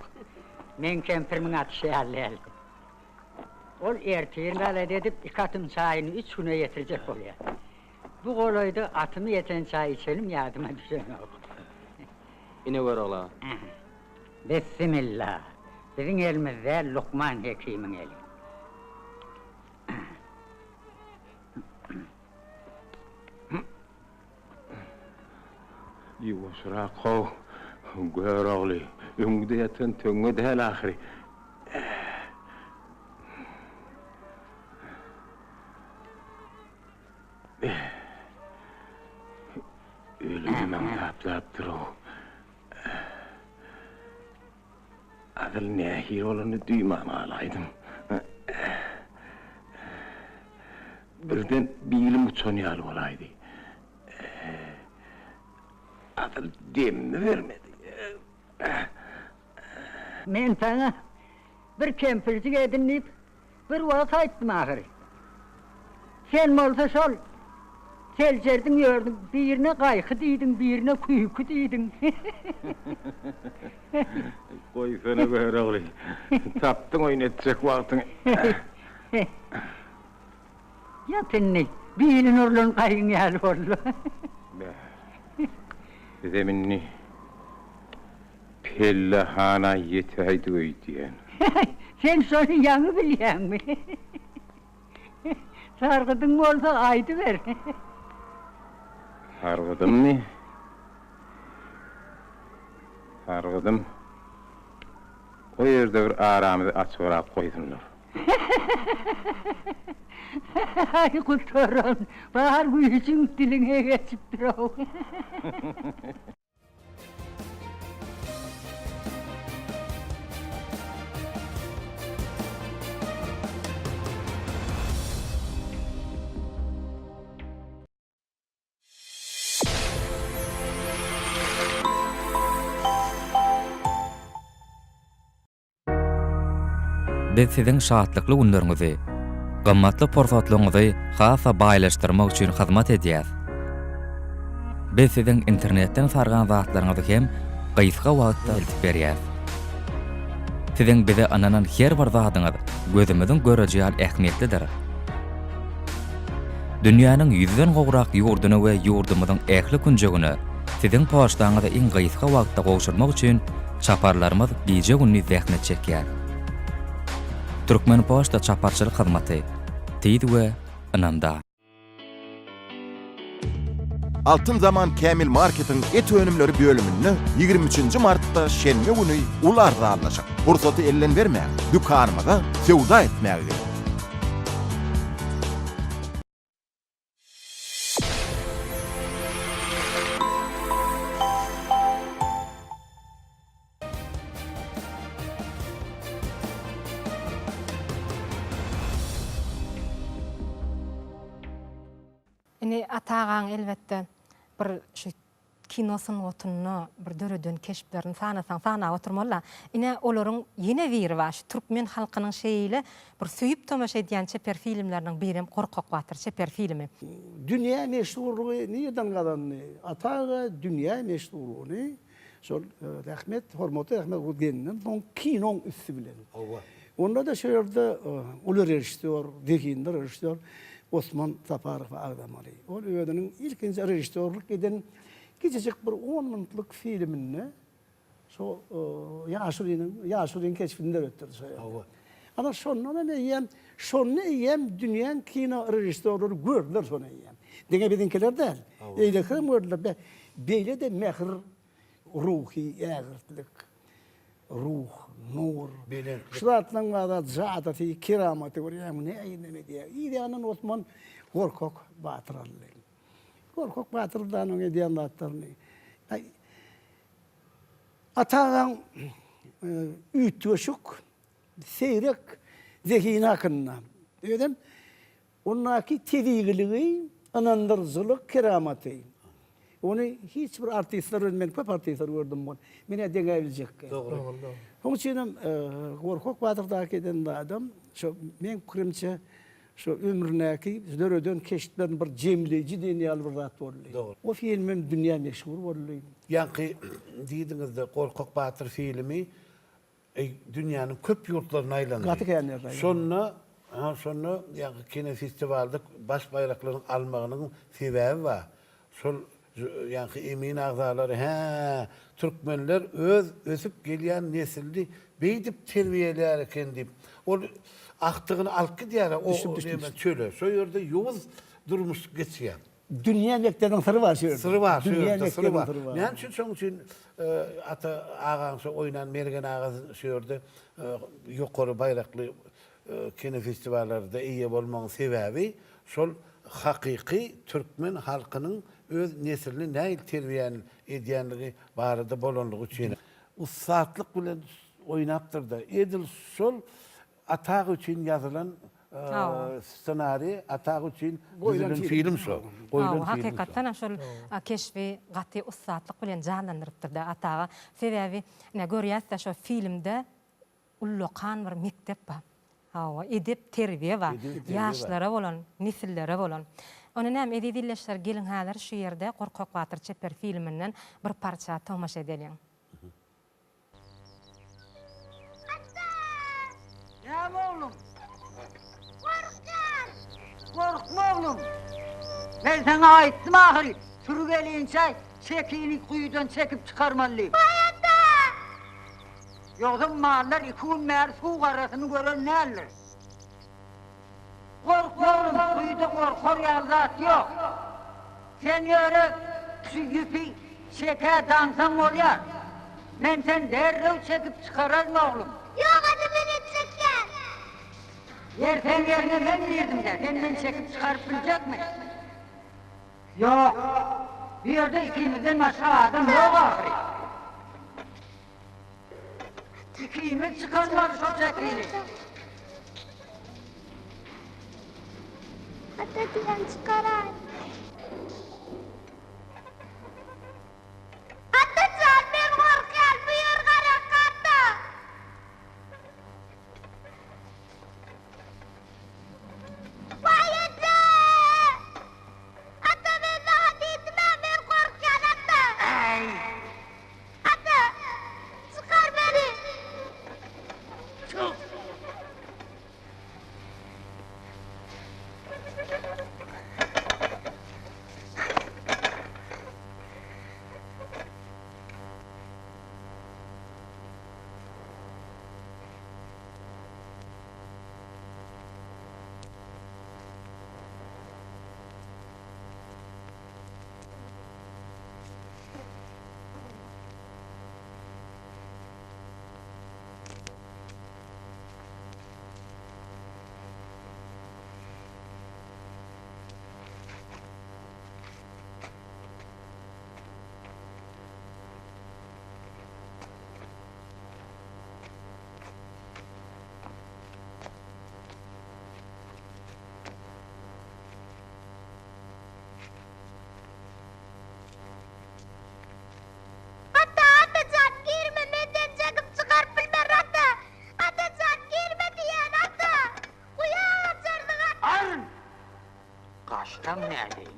Men kempirimin atı şehirleyeldi. Ol ertirlerle dedip ikatım çayını 3 güne yetirecek oluyor. Bu kolaydı atımı yeten çay içelim yardıma düşen oğul. Yine gör oğlum. Bismillah. Bizim elimizde Lokman Hekim'in eli. Yuvasıra kov. Gör oğlu, öňüňde ýatan töňe däl ahiri. Ölümden taplapdyr o. Adil nähir olanı duýmam alaýdym. Birden bilim uçan ýaly bolaydy. Adil demni vermedi. Men sana bir kempircik edinip bir wagt aýtdym ahiri. Sen bolsa şol seljerdin ýördüm, birine gaýky diýdin, birine kuýku diýdin. Goýsana gör oğlu. Tapdyň oýnatjak wagtyň. Ýatynny, birin urlan gaýyn ýaly boldy. Deminni pelle hana yetäýdi öýdýän. Sen şonu ýangy bilýärmi? Sargydyň bolsa aýdy ber. Sargydymmy? Sargydym. O ýerde bir aramyzy açyrak goýdunlar. Ay kulturan, bahar güýçüň diliňe geçip durýar. Biz siziň şahatlykly günleriňizi, gymmatly pursatlaryňyzy hasa baýlaşdyrmak üçin hyzmat edýäs. Biz siziň internetden sargan zatlaryňyzy hem gysga wagtda eltip berýäs. Siziň bize ananan her bir zatyňyz gözümiziň görejýän ähmiýetlidir. Dünýäniň 100den gowrak ýurduny we ýurdumyzyň ähli günjegini siziň poçtaňyza iň gysga wagtda gowşurmak üçin çaparlarymyz gije günni zähmet çekýär. Türkmen Poçta çaparçylyk hyzmaty teýdi we ynanda. Altın Zaman Kämil Marketing et önümleri bölümünü 23. Mart'ta şenme günü ular dağılacak. Fursatı elden verme, dükkanımıza sevda etmeye. Ine atağan elbette bir şu kinosun otunna bir dörödön keşiplerini sana oturmalla. Ine olaryň ýene biri var. Şu Türkmen halkynyň şeýle bir süýüp tomaşa edýän çeper filmleriň birim Korkak Batyr çeper filmi. Dünya meşhurluğu nereden kalan? Atağı dünya meşhurluğu. Şol rahmet, hormaty rahmet Gudgen'in son kinon üstü bilen. Onda da şöyle ular rejissör, dekinler rejissör Osman Saparov Agdamali. O öýüniň ilkinji rejissörlük eden kiçicik bir 10 minutlyk filmini şo Ýaşuryň keşfinde ötürdi. Ana şondan eýem dünýäň kino rejissörleri gördüler şonu eýem. Deňe bizinkiler däl. Eýle hem gördüler. Beýle de mehr ruhi ýagyrtlyk, ruh, nur. Şuratlaryň wada zaty kiramaty görýärmi ne aýyny diýär. Ýa-da Osman Korkak Batyr aldy. Korkak Batyrdan öňe diýen zatlaryny. Ataň ütüşük seýrek zehine hakkında. Dedim, onaki tevigiligi, anandırıcılık, keramati. Onu hiç bir artistler ölmeyen, köp artistler gördüm bunu. Mene denebilecek. Doğru. Onun için Korkak Batır'daki eden adam, men kurimçe, şu ömrüneki dörödön keşitlerin bir cemleyici deneyal bir zat oldu. O filmin dünya meşhur oldu. Yankı dediğinizde Korkak Batır filmi dünyanın köp yurtlarına aylandı. Sonra yani kino festivalde baş bayraklarının almağının sebebi var. Yani emin ağzaları Türkmenler özüp gelen nesildi beydip terbiyeler kendi. O aktığını alıp gidiyor o çölü. Soyurda yoğuz durmuş geçiyor. dünya beklerinin sırrı var şöyle. Sırrı var, Dünya sırrı beklerinin var. sırrı var. Men üçin şoň üçin ata ağança oynan Mergen ağası şöyle ýokary baýrakly kino festivallarda eýe bolmagyň sebäbi şol hakyky türkmen halkynyň öz neslini näil terbiýen edýänligi barada bolanlygy üçin. Ustadlyk bilen oýnapdyrdy. Edil şol atag üçin ýazylan ssenari, atag üçin düzülen film şol. Hakikaten şol keşfi gaty ustadlyk bilen janlandyrypdyrdy ataga. Sebäbi ne görýäs-de şo filmde ullokan bir mektep bar. Edip terbiye var. Yaşlara bolan, nesillere bolan. Onu näme edilýär gelin häzir şu ýerde Gorkak Batyr Çeper filminden bir parça tomaşa edelim. Ya oğlum. Korkma oğlum. Ben sana aittim ahiri. Sürügeleyince çekini kuyudan çekip çıkarmalıyım. Yoksa mağlar iki meğer su arasını gören ne alır? Korkma oğlum, kuyuda korkor zat yok. Sen yürü, şu yüpi şeker dansan oluyor. Ben sen derrev çekip çıkaralım oğlum. Yok hadi beni çeker. Yersen yerine ben verdim de, sen beni çekip çıkarıp bilecek mi? Yok, bir yerde ikimizden aşağı adam yok ahiri. İkimiz çıkarlar şu çekini. Hadi diyen çıkaray. Atacan ben korkar buyur karakata. Bayıcı! Ata ben daha ditmem ben korkar ata. Ata çıkar beni. Çık. Kaçtan neredeyim?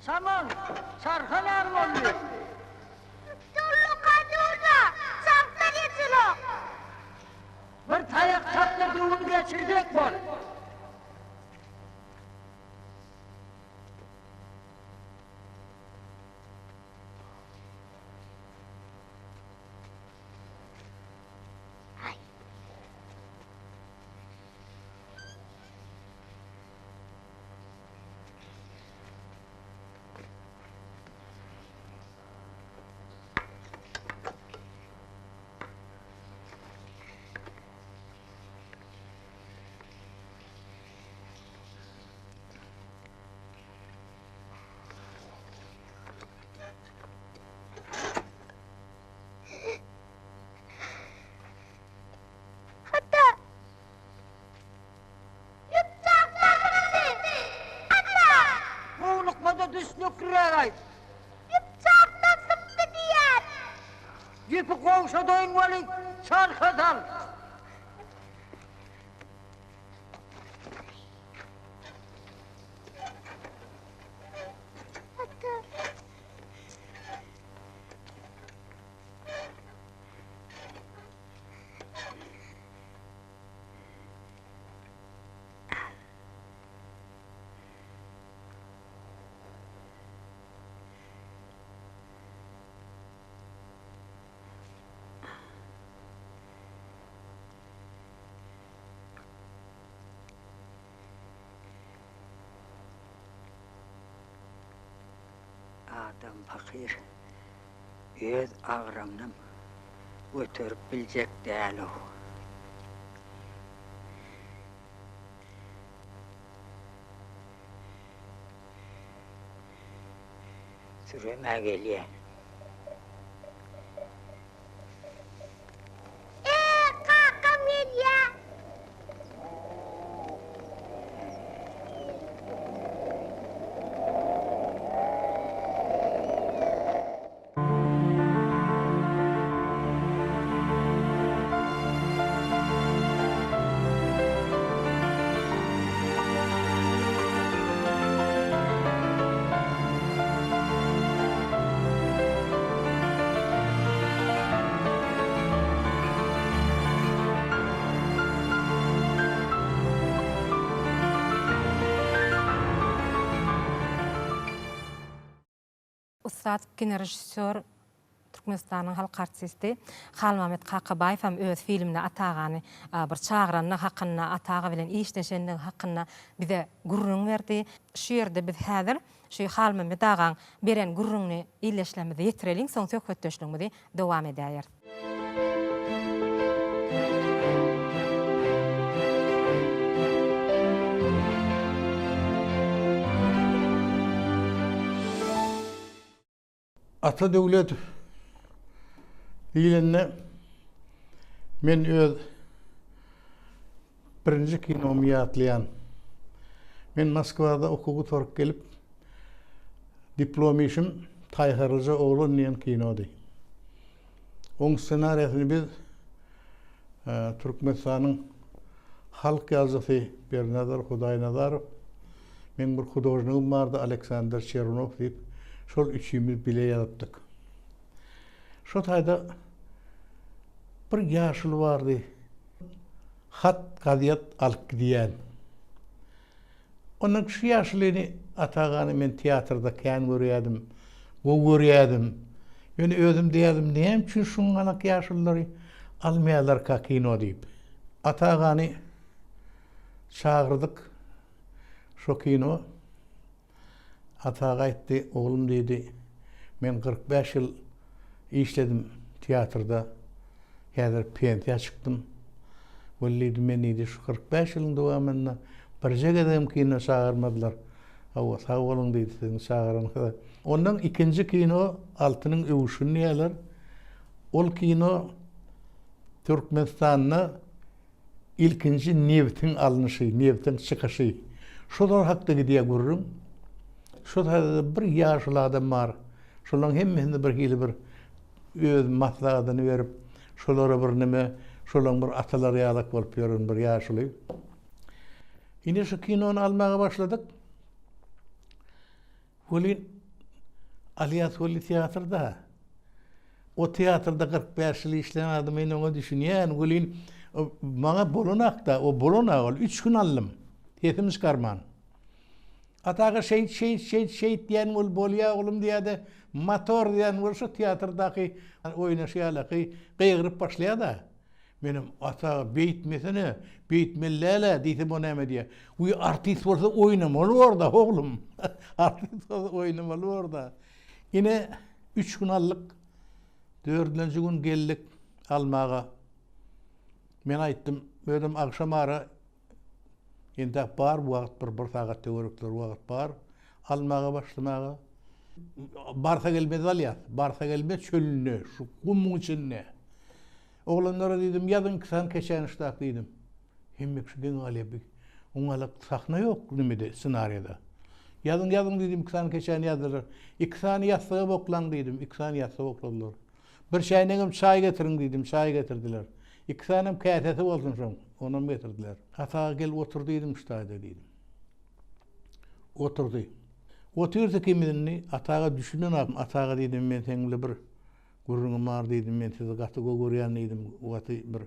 Saman, sarhalar oldu. geçirdek bol. Düşnük kıraraydı. Çarpmasın diyen. Yipi kovşa doyun vali, çarkadan. Adam fakir, öz ağrımnım götürüp bilecek değil o. Süreme geliyor. Kakam geliyor. Ustad kine rejissör Türkmenistan'ın halk artisti Halmamet Kakabayev hem öz filmine atağanı bir çağıranını hakkında atağı bilen işleşenliği hakkında bize gurrun verdi. Şu yerde biz hazır şu Halmamet ağan beren gurrunu illeşlemede yetirelim son sökөтtöşlüğümüzde devam edýär. Ata devlet diýilende men öz birinji kinomy ýatlaýan. Men Moskwada okugy torup gelip diplom işim Taýharlyja oğlan diýen kinody. Oň ssenariýasyny biz Türkmenistanyň halk ýazgysy Bernadar Hudaýnazarow, men bir hudojnygym bardy Aleksandr Çernow diýip şol üçümiz bile ýazypdyk. Şo taýda bir ýaşyl bardy. Hat gadyat alyp gidýän. Onun şu ýaşlyny atagany men teatrda kän görýärdim, go görýärdim. Ýöne özüm diýärdim, näme üçin şuňanak ýaşyllary almaýarlar ka kino diýip. Atagany çağırdyk. Şo kino Atağa aýtdy, oğlum diýdi, men 45 ýyl işledim teatrda, häzir pensiýa çykdym. Bolýdy men diýdi, şu 45 ýylyň dowamynda birje gedem kino çağırmadylar. Hawa sag bolun diýdi, seni çağıran. Ondan ikinji kino Altynyň öwüşini ýalar. Ol kino Türkmenistanyna ilkinji neftin alınışı, neftin çıkışı. Şolar hakda gidýär görürüm. Şu taýda bir ýaşly adam bar. Şolaryň hemmesini bir hili bir öz maslahatyny berip, şolara bir nime, şolaryň bir atalary ýalyk bolup ýören bir ýaşly. Ine şu kinony almaga başladyk. Bolin Aliyat Holi teatrda. O teatrda 45 ýyl işleýän adam ene oňa düşünýän, bolin Bana bolonakta, o bolonağıl 3 gün aldım. Tetimiz karman. Atağı şehit diyen ol bolya oğlum diye de motor diyen olsa tiyatrdaki oynaşıyalaki kıygırıp başlaya da. Benim atağı beyitmesine, beyitmellele deytim o neme diye. Uy artist olsa oynamalı orada oğlum. Artist olsa oynamalı orada. Yine 3 gün aldık. 4. gün geldik almağa. Men aytdım, ödüm akşam ara indi bar bu vaqt bir saat teorikler vaqt bar. Almağa başlamağa. Barsa gelmedi alyat. Barsa gelmedi çölüne, şu kumun içine. Oğlanlara dedim, yadın kısan keçen iştaq dedim. Hemmek şu gen alebi. Ongalık sahna yok nimede, senaryoda. Yadın dedim, kısan keçen yadırlar. 2 saniye yastığı boklan dedim, 2 saniye yastığı bokladılar. Bir şeyden çay getirin dedim, çay getirdiler. 2 sanem kâtesi olsun son, onu getirdiler. Hata gel otur dedim, iştahda dedim. Oturdu. Oturdu kimidinni, atağa düşünün abim. Atağa dedim, ben seninle bir gurrunum var dedim, ben sizi katı gogoryan dedim. Oğatı bir,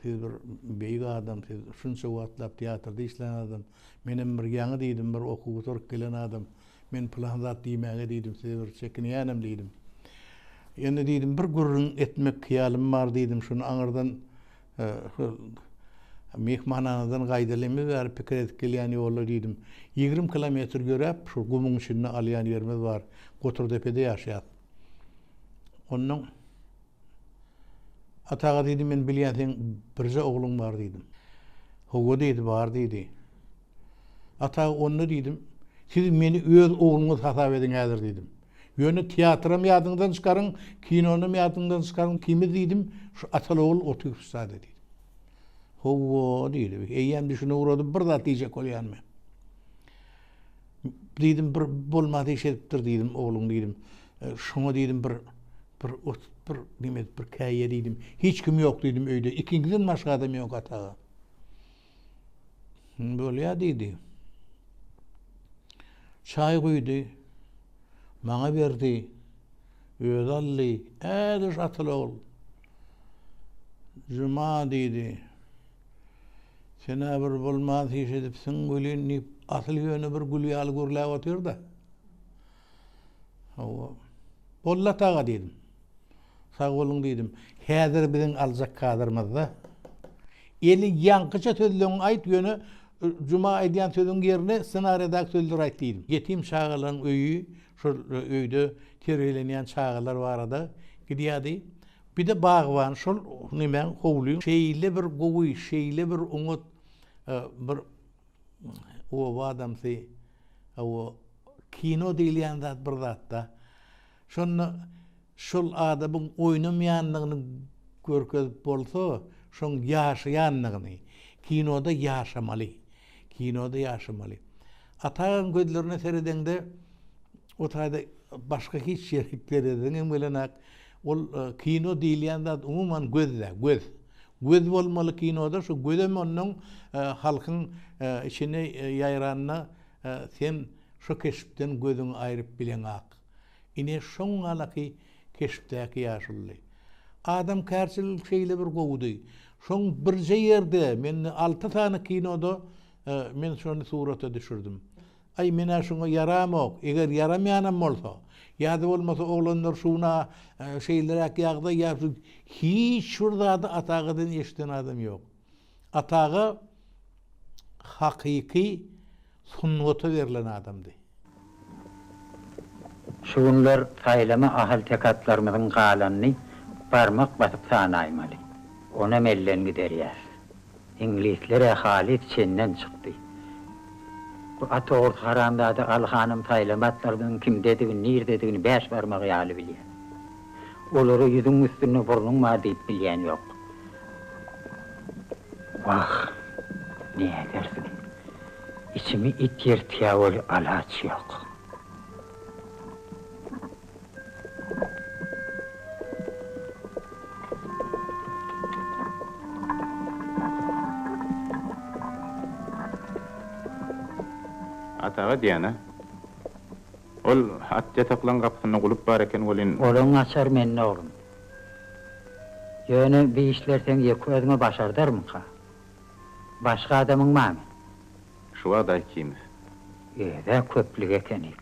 siz bir beyik adam, siz şunca oğatlap tiyatrda işlen adam. Benim bir yanı dedim, bir okutor gelen adam. Men planzat diýmäge dedim, size bir çekinýänem dedim. Ýene dedim, bir gurrun etmek hiyalim var dedim, şunu aňyrdan mehmananadan gaýdalamy bar pikir edip gelýän ýolla dedim. 20 kilometr görüp şu gumuň içinde alýan ýerimiz var. Goturdepede ýaşaýat. Onun atağa dedim, men bilýän birje oğlum var dedim. Howa dedi, var dedi. Atağa onu dedim, siz meni öz oğluňyz hasap edin häzir dedim. Ýöne tiyatrym ýadyňdan çykarın, kinonum ýadyňdan çykarın, kimi dedim, şu atal oğul otursa dedi. Howa dedi, eýem düşüne uradı, bir zat diýjek bolýanmy. Dedim, bir bolmady iş edipdir dedim, oğlum dedim. Şoňa dedim, bir nimet bir käýe dedim. Hiç kim ýok dedim öýde. İkinciden başga adam ýok atağa. Bolýa dedi. Çay koydu, bana verdi, öz allı, ediş atılı ol. Cuma dedi, sana bir bulmaz hiç edip, sen gülün, asıl yönü bir gülü al gürlüğe otur da. Bolla tağa dedim, sağ olun dedim, häzir bizin alacak kadırmaz da. Eli yankıça sözlüğün ait yönü, Cuma edýän sözüň ýerine senaryodaky sözler aýtdyym. Yetim çağalan öýü, şu öýde terhelenýän çağalar barada gidýärdi. Bir de bagwan şol nimen howly şeýle bir gowy, şeýle bir umut bir o adamsy o kino diýilýän zat bir zatda. Şol adamyň oýnamaýanlygyny görkezip bolsa, şoň ýaşaýanlygyny kinoda ýaşamaly. Kinoda ýaşamaly. Atağın gözlerine seredende o taýda başga hiç şeriklerden bilenak ol kino diýilýän zat umuman göz. Göz bolmaly kinoda, şu gözem onuň halkyň içine ýaýranyna sen şu keşipden gözüňi aýryp bileňak. Ine şoň alaky keşipdäki ýaşully. Adam kärçil şeýle bir gowdy. Şoň birje ýerde men 6 tane kinoda men şonu surata düşürdüm. Ay mena şoňa yaramok, eger yaramýanam bolsa, ýa-da bolmasa oglanlar şuna şeýlerek ýagda ýa hiç şurada da atağıdan eşiten adam ýok. Atağı hakyky sunnata berilen adamdy. Şu günler saýlama ahal tekatlarymyzyň galanyny barmak basyp sanaýmaly. Ona mellen giderýär. İngilislere halit içinden çıktı. Bu atoğur haranda da alhanım taylamatlarının kim dediğini, nir dediğini 5 parmak ýaly bilýär. Olary yüzüň üstüne burnun var diýip bilýän ýok. Vah, ne edersin? İçimi it ýertýär bolup alaç ýok. Atağa diýene. Ol atja taplan gapyny gulup bar eken bolin. Olaň açar menne oğlum. Yöne bir işler sen yeku özüňe başardarmyň ha? Başga adamyň mami? Şuwa da kimiz. Ede köplik ekenik.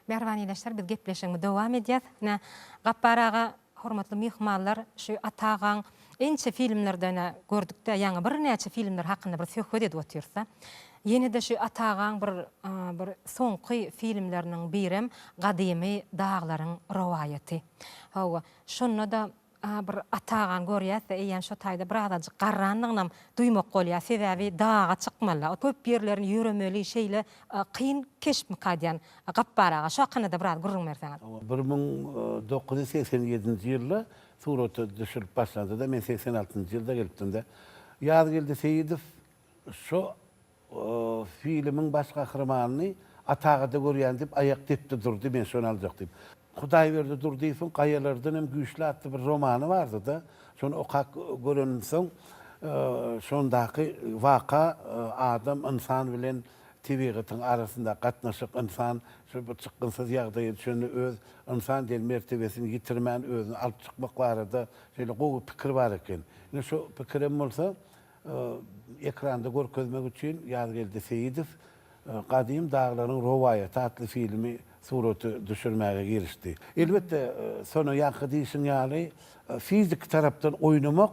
Merhaba ileşler, biz gepleşiňe dowam edýäs. Gapparaga hormatly mihmanlar, şu atagan ençe filmlerden gördükde, ýa-ni bir näçe filmler hakynda bir söhbet edip otursa, ýene-de şu atagan bir soňky filmleriniň birim Gadymy daglaryň rowayaty. Hawa, şonu da bir atagan görýäs, eýen şu taýda bir azajyk garranlygyny duýmak bolýar, sebäbi daga çykmaly. Köp ýerlerini ýüremeli şeýle kyn keşip mykadýan Gapparaga şu hakynda da biraz gurrun berseňiz. 1987-nji ýylda suraty düşürip başlandy da men 86-njy ýylda gelipdim-de. Ýaz geldi Seýidow şu filmiň baş gahremanyny atagada görýän dip aýak tepdi durdy, men şonu aljak dip. Hudaý berdi durdyýsyn, gaýalardan hem güýçli atly bir romany bardy da. Şonu okak gören soň şondaky waka adam insan bilen tebigatyň arasynda gatnaşyk insan şu bir çykgynsyz ýagdaýa düşeni öz insan del mertebesini ýitirmän özüni alyp çykmak barada şeýle gowy pikir bar eken. Ine şu pikirim bolsa ekranda görkezmek üçin ýaz geldi Seýidow Gadym daglaryň rowayaty atly filmi suraty düşürmäge girişdi. Elbetde sonu ýaky diýişiň ýaly fizik tarapdan oynamak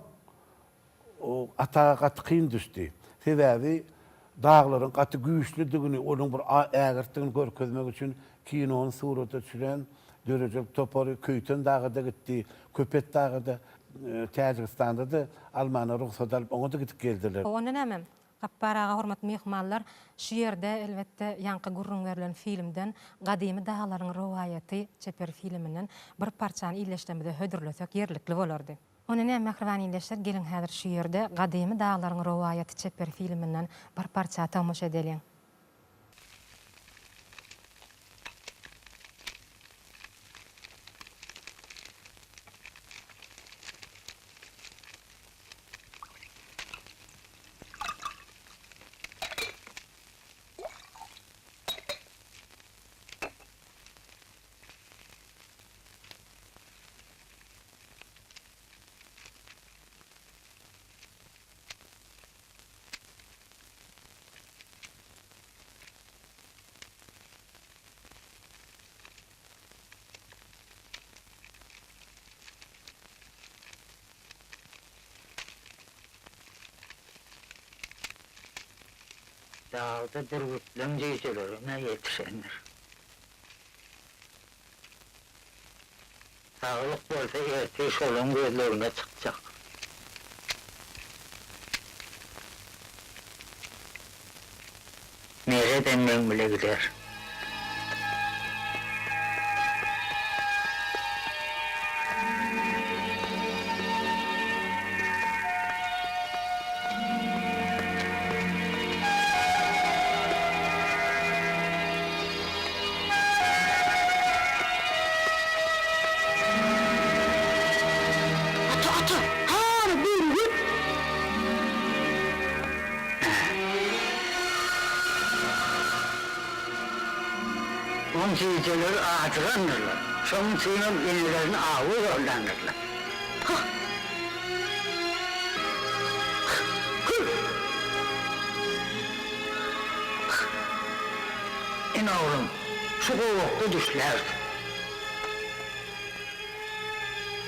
o ataga gat kyn düşdi. Sebäbi daglaryň gaty güýçlidigini, onuň bir ägirtigini görkezmek üçin kinonyň suraty düşüren dörejek topary köýten dagada gitdi, Köpet dagada Täjikistanda da Almanya ruhsat alyp oňa da gidip geldiler. Onu näme? Gapparaga hormatly mihmanlar, şu ýerde elbetde ýanky gurrun berilen filmden Gadymy daglaryň rowayaty çeper filminiň bir parçany iýleşdirmede hödürlesek ýerlikli bolardy. Onu näme mehriban iýleşler, gelin häzir şu ýerde Gadymy daglaryň rowayaty çeper filminden bir parça tamaşa edelim. Dağda dürgütlüm ceycelerine yetişenler. Sağlık bolsa erteş şolun gözlerine çıkacak. Nereden men bile gider? Ceyceleri ağaçlanırlar. Şonun suyunun inilerini ağı yollanırlar. İn oğlum, şu kovukta düşler.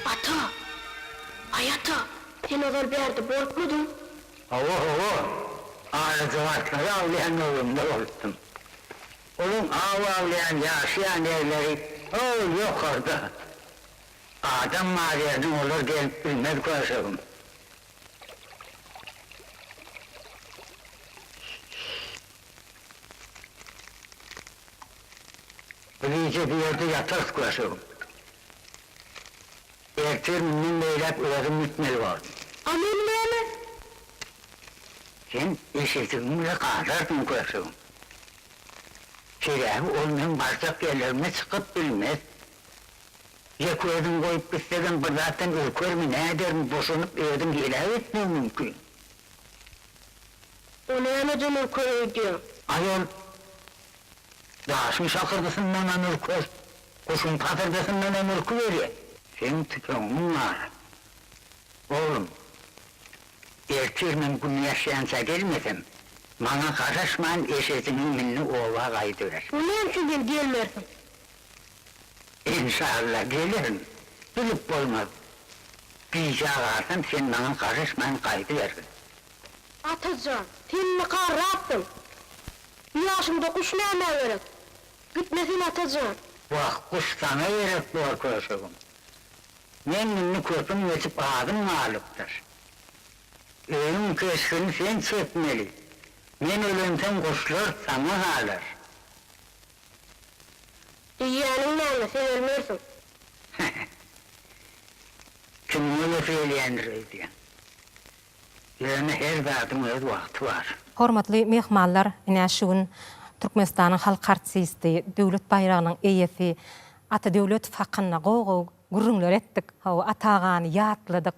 Ata! Ay ata! Sen olar bir yerde borkmadın. Hava! Ağrıcı vartları avlayan oğlumda oldum. Onun avlayan yaşayan yerleri yok orada. Adam mağariyatın olur gelip bilmez koşalım. Bilice bir yerde yatarız koşalım. Ertir minnin meylep uğradım mütmeli vardı. Amin mi? Sen eşetimle kazardın körsün. Şeref olmayan barcak yerlerine çıkıp bilmez. Ya koydun koyup gitsen bir zaten ülker mi ne ederim boşanıp evden ilave etmiyor mümkün. O ne yanıcın ülker diyor? Ayol, dağışın şakırdısından ülker, kuşun patırdısından ülker veriyor. Sen tükenmin var. Oğlum, ertirmen günü yaşayansa gelmesem, bana karışman eşesinin minni ova kaydıver. Bu ne için ben gelmersin? İnşallah gelirim. Bilip olmaz. Diyeceği varsan sen bana karışman kaydıversin. Atacan, tenini karrattın. Yaşımda kuş ne emel verip? Gitmesin Atacan. Bak kuş sana verip doğru köşegim. Men minni köpün geçip ağzın ağlıptır. Ölüm köşkünü sen çekmeli. Men ölümsen kuşlar sana alır. Dünyanın neyine sen ölmüyorsun. Kim öyle söyleyendir diye. Yani her zatın öz vakti var. Hormatly mehmanlar, ine şuun Türkmenistanyň halk artisti, döwlet bayrağının eýesi, ata döwlet fakyna gogo gurrunlar etdik. Hawa atagany ýatladyk.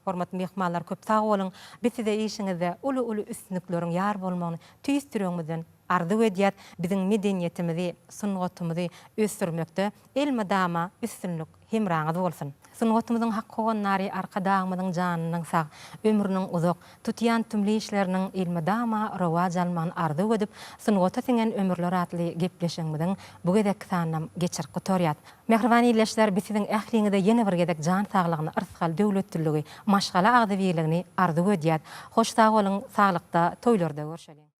Hormatly mehmanlar, köp sag bolun. Bize işiňizde uly üstünlikleriň ýar bolmagyny tüýstüreňizden arzu edýär. Biziň medeniýetimizi, sungatymyzy ösdürmekde elmadama üstünlik hemraňyz bolsun. Sungatymyzyň hakkı gonary arkadaşymyzyň janynyň sag, ömrüniň uzak, tutýan tümli işleriniň elmadama rowaj almagyny arzu edip, sungata singen ömürler atly gepleşiňiziň bu gedek sanam geçir gutorýat. Mehriban ýerleşler biziň ähliňizde ýene bir gedek jan saglygyny, yrskal döwletçiligi, maşgala agdybyligini arzu edýär. Hoş sag bolun, saglykda, toýlarda görşelim.